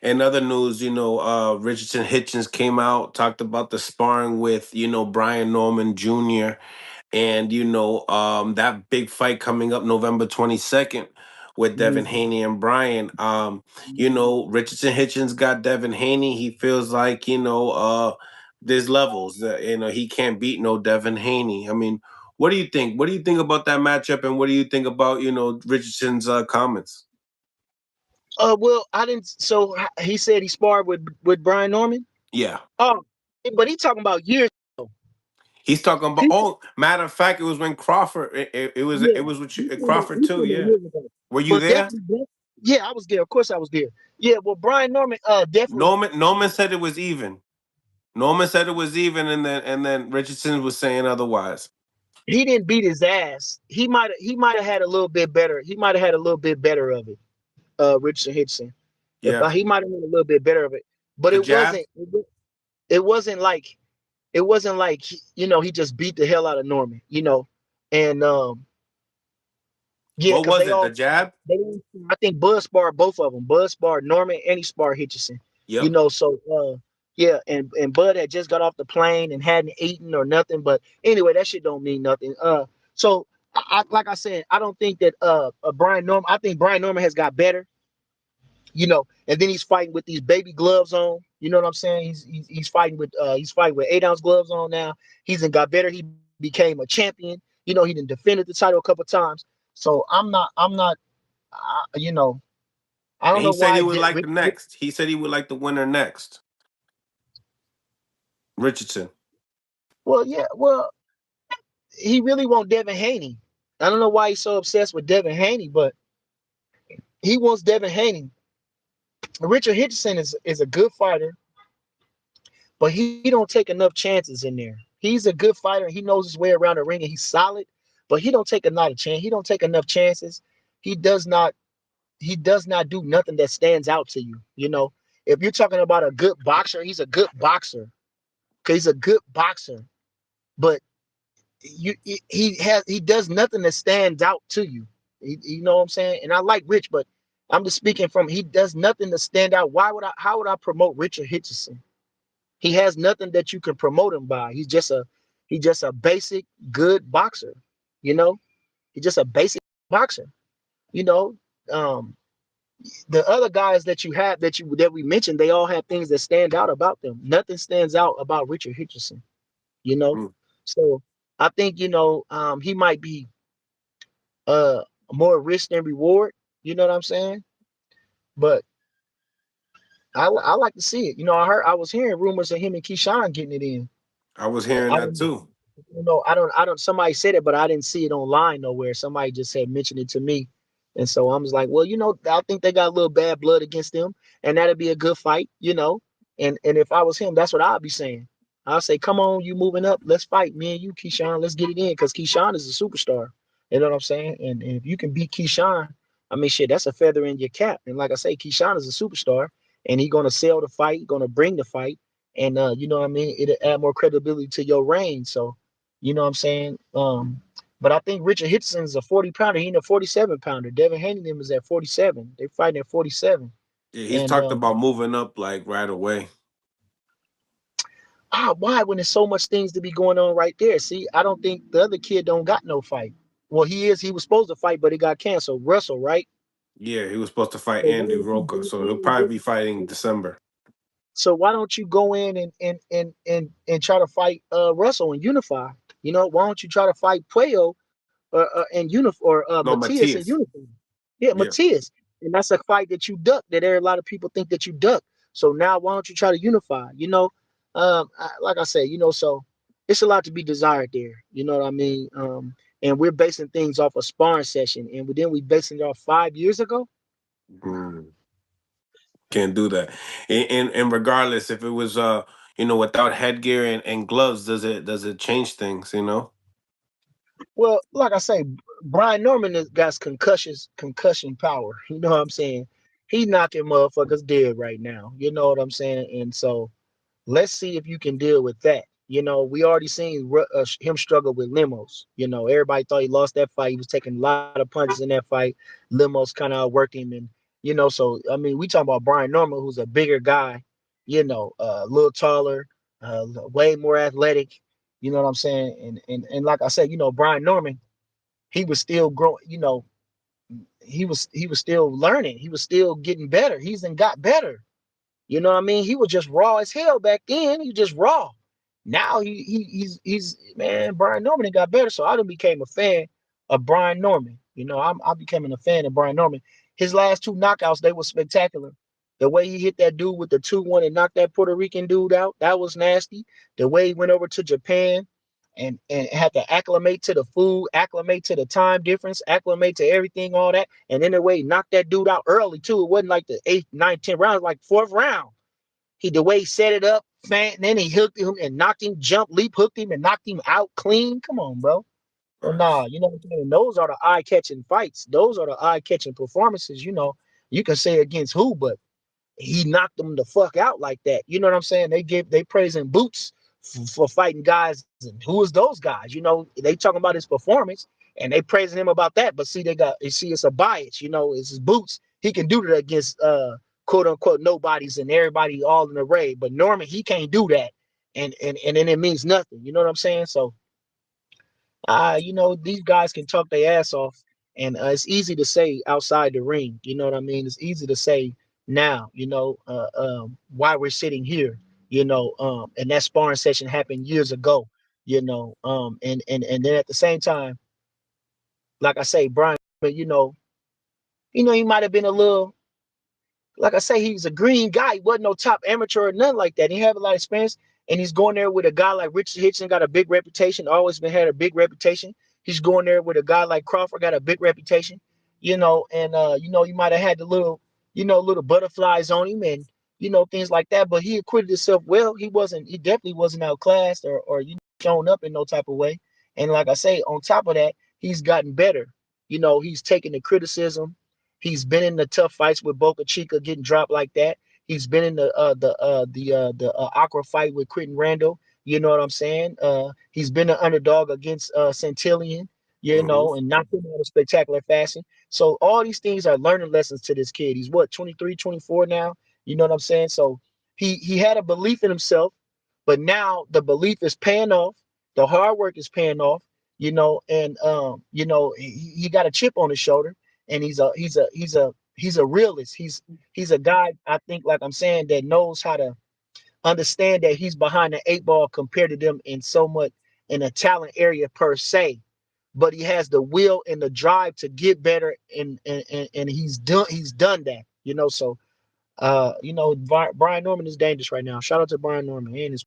In other news, Richardson Hitchens came out, talked about the sparring with, Brian Norman Jr. And that big fight coming up November 22nd with Devin Mhm. Haney and Brian. Richardson Hitchens got Devin Haney. He feels like, there's levels. He can't beat no Devin Haney. I mean, what do you think? What do you think about that matchup, and what do you think about, Richardson's comments? Well, I didn't. So he said he sparred with Brian Norman. Yeah. Oh, but he talking about years ago. He's talking about. He, Oh, matter of fact, it was when Crawford. yeah, it was with he talking about, Crawford too. Yeah, years ago. were you But there? definitely, yeah, I was there. Of course, I was there. Yeah, well, Brian Norman, definitely, Norman said it was even. Norman said it was even, and then Richardson was saying otherwise. he didn't beat his ass. He might have had a little bit better. He might have had a little bit better of it. Richardson Hitchens. If Yeah, he might have had a little bit better of it, but the it jab. wasn't. It wasn't like he just beat the hell out of Norman. And yeah, What because was it? The jab. they I think Bud sparred both of them. Bud sparred Norman and he sparred Hitchison. Yep. So yeah, and Bud had just got off the plane and hadn't eaten or nothing. But anyway, that shit don't mean nothing. So like I said, I don't think that Brian Norman. I think Brian Norman has got better. And then he's fighting with these baby gloves on. You know what I'm saying? He's fighting with 8-ounce gloves on now. He's got better. He became a champion. He didn't defended the title a couple times. So I'm not. You know, I don't And he know said he why. would like the next. He said he would like the winner next. Richardson. Well, yeah, well, he really want Devin Haney. I don't know why he's so obsessed with Devin Haney, but he wants Devin Haney. Richard Hitchens is a good fighter, but he don't take enough chances in there. He's a good fighter. He knows his way around the ring, and he's solid, but he don't take enough chance. He don't take enough chances. He does not. He does not do nothing that stands out to you. If you're talking about a good boxer, he's a good boxer. Okay, he's a good boxer, but he does nothing that stands out to you. You know what I'm saying? And I like Rich, but I'm just speaking from he does nothing to stand out. How would I promote Richard Hitchison? He has nothing that you can promote him by. He's just a basic good boxer. You know, he's just a basic boxer. You know, um, the other guys that you have that we mentioned, they all have things that stand out about them. Nothing stands out about Richard Hitchison. You know, Mm. so I think he might be uh more risk than reward. You know what I'm saying? But I like to see it. I was hearing rumors of him and Keyshawn getting it in. I was hearing I that don't too. I don't somebody said it, but I didn't see it online nowhere. Somebody just said mention it to me. And so I was like, well, I think they got a little bad blood against them, and that'd be a good fight. And if I was him, that's what I'd be saying. I'll say, come on, you moving up, let's fight, me and you, Keyshawn, let's get it in, because Keyshawn is a superstar. You know what I'm saying? And if you can beat Keyshawn, I mean, shit, that's a feather in your cap. And like I say, Keyshawn is a superstar, and he's gonna sell the fight, gonna bring the fight, and you know what I mean. It'll add more credibility to your reign. So, you know what I'm saying. But I think Richard Hitchens is a 40 pounder. He in a 47 pounder. Devin Haney is at 47. They fighting at 47. Yeah, he's And talked about moving up like right away. why when there's so much things to be going on right there? See, I don't think the other kid don't got no fight. Well, he was supposed to fight, but it got canceled. Russell, right? Yeah, he was supposed to fight So why Andy don't you Roca, go so he'll in and probably be fighting December. why don't you go in and try to fight Russell and unify? Why don't you try to fight Puello and No, Matias and Matias. unify? Yeah, Yeah. Matias. And that's a fight that you duck. That there are a lot of people think that you duck. So now why don't you try to unify? Like I said, so it's a lot to be desired there. You know what I mean? And we're basing things off a sparring session, and then we basing it off 5 years ago. Mm, can't do that. And regardless, if it was without headgear and gloves, does it change things? Well, like I say, Brian Norman has got concussion power. You know what I'm saying? He knocking motherfuckers dead right now. You know what I'm saying? And so let's see if you can deal with that. We already seen him struggle with limos. Everybody thought he lost that fight. He was taking a lot of punches in that fight. Limos kind of outworked him, and So I mean, we talking about Brian Norman, who's a bigger guy, a little taller, way more athletic. You know what I'm saying? And like I said, Brian Norman, he was still growing. He was still learning. He was still getting better. He's then got better. You know what I mean? He was just raw as hell back then. He was just raw. Now he's man, Brian Norman got better. So I done became a fan of Brian Norman. I became a fan of Brian Norman. His last two knockouts, they were spectacular. The way he hit that dude with the 2-1 and knocked that Puerto Rican dude out, that was nasty. The way he went over to Japan and had to acclimate to the food, acclimate to the time difference, acclimate to everything, all that. And then the way he knocked that dude out early too. It wasn't like the 8th, 9th, 10th round, like fourth round. The way he set it up, man, and then he hooked him and knocked him, jump, leap, hooked him and knocked him out clean. Come on, bro. So nah, you know what I'm saying? Those are the eye-catching fights. Those are the eye-catching performances. You can say against who, but he knocked them the fuck out like that. You know what I'm saying? They praising Boots for fighting guys. And who is those guys? They talking about his performance and they praising him about that. But see, it's a bias. It's his Boots. He can do that against quote unquote nobodies and everybody all in the raid. But Norman, he can't do that, and then it means nothing. You know what I'm saying? So these guys can talk their ass off, and it's easy to say outside the ring. You know what I mean? It's easy to say now. Why we're sitting here. And that sparring session happened years ago. And then at the same time, like I say, Brian, he might have been a little, like I say, he's a green guy. He wasn't no top amateur or nothing like that. He had a lot of experience, and he's going there with a guy like Richard Hitchens, got a big reputation. Always been had a big reputation. He's going there with a guy like Crawford, got a big reputation. And he might have had the little butterflies on him, and things like that. But he acquitted himself well. He definitely wasn't outclassed or shown up in no type of way. And like I say, on top of that, he's gotten better. He's taken the criticism. He's been in the tough fights with Boca Chica getting dropped like that. He's been in the Aqua fight with Quentin Randall. You know what I'm saying? He's been an underdog against Centillion, Hmm. and knocked him out of spectacular fashion. So all these things are learning lessons to this kid. He's what, 23, 24 now? You know what I'm saying? So he had a belief in himself, but now the belief is paying off. The hard work is paying off, and he got a chip on his shoulder, and he's a realist. He's a guy, I think, like I'm saying, that knows how to understand that he's behind the 8 ball compared to them in so much in a talent area per se. But he has the will and the drive to get better, and he's done that. So Brian Norman is dangerous right now. Shout out to Brian Norman and his